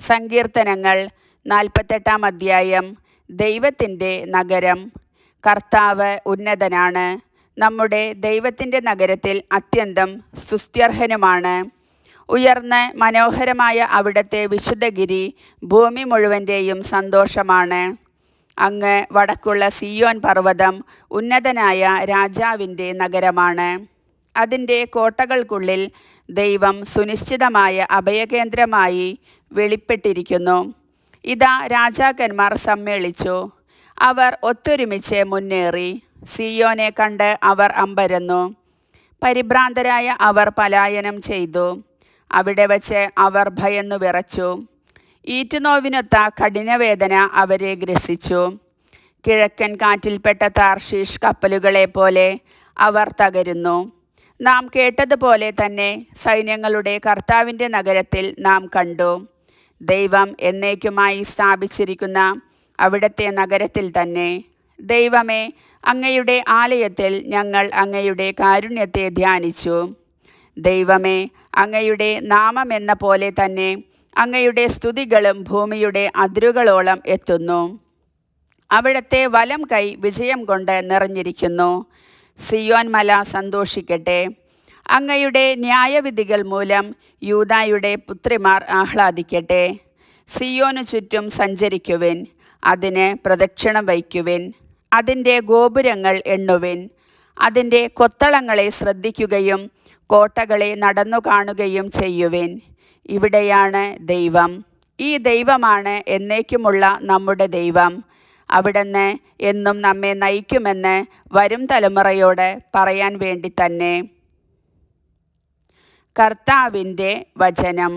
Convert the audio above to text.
സങ്കീർത്തനങ്ങൾ 48-ാം അധ്യായം. ദൈവത്തിൻ്റെ നഗരം. കർത്താവ് ഉന്നതനാണ്. നമ്മുടെ ദൈവത്തിൻ്റെ നഗരത്തിൽ അത്യന്തം സ്തുത്യർഹനുമാണ്. ഉയർന്ന് മനോഹരമായ അവിടുത്തെ വിശുദ്ധഗിരി ഭൂമി മുഴുവൻ്റെയും സന്തോഷമാണ്. അങ്ങ് വടക്കുള്ള സിയോൻ പർവ്വതം ഉന്നതനായ രാജാവിൻ്റെ നഗരമാണ്. അതിൻ്റെ കോട്ടകൾക്കുള്ളിൽ ദൈവം സുനിശ്ചിതമായ അഭയകേന്ദ്രമായി വെളിപ്പെട്ടിരിക്കുന്നു. ഇതാ, രാജാക്കന്മാർ സമ്മേളിച്ചു, അവർ ഒത്തൊരുമിച്ച് മുന്നേറി. സിയോനെ കണ്ട് അവർ അമ്പരന്നു. പരിഭ്രാന്തരായ അവർ പലായനം ചെയ്തു. അവിടെ വച്ച് അവർ ഭയന്നു വിറച്ചു. ഈറ്റുനോവിനൊത്ത കഠിനവേദന അവരെ ഗ്രസിച്ചു. കിഴക്കൻ കാറ്റിൽപ്പെട്ട താർഷീഷ് കപ്പലുകളെ പോലെ അവർ തകരുന്നു. നാം കേട്ടതുപോലെ തന്നെ സൈന്യങ്ങളുടെ കർത്താവിൻ്റെ നഗരത്തിൽ നാം കണ്ടു. ദൈവം എന്നേക്കുമായി സ്ഥാപിച്ചിരിക്കുന്ന അവിടുത്തെ നഗരത്തിൽ തന്നെ. ദൈവമേ, അങ്ങയുടെ ആലയത്തിൽ ഞങ്ങൾ അങ്ങയുടെ കാരുണ്യത്തെ ധ്യാനിച്ചു. ദൈവമേ, അങ്ങയുടെ നാമമെന്ന പോലെ തന്നെ അങ്ങയുടെ സ്തുതികളും ഭൂമിയുടെ അതിരുകളോളം എത്തുന്നു. അവിടുത്തെ വലം കൈ വിജയം കൊണ്ട് നിറഞ്ഞിരിക്കുന്നു. സിയോൻ മല സന്തോഷിക്കട്ടെ. അങ്ങയുടെ ന്യായവിധികൾ മൂലം യൂദായുടെ പുത്രിമാർ ആഹ്ലാദിക്കട്ടെ. സിയോനു ചുറ്റും സഞ്ചരിക്കുവിൻ, അതിന് പ്രദക്ഷിണം വയ്ക്കുവിൻ, അതിൻ്റെ ഗോപുരങ്ങൾ എണ്ണുവിൻ, അതിൻ്റെ കൊത്തളങ്ങളെ ശ്രദ്ധിക്കുകയും കോട്ടകളെ നടന്നു കാണുകയും ചെയ്യുവിൻ. ഇവിടെയാണ് ദൈവം. ഈ ദൈവമാണ് എന്നേക്കുമുള്ള നമ്മുടെ ദൈവം. അവിടുന്ന് എന്നും നമ്മെ നയിക്കുമെന്ന് വരും തലമുറയോട് പറയാൻ വേണ്ടി തന്നെ. കർത്താവിൻ്റെ വചനം.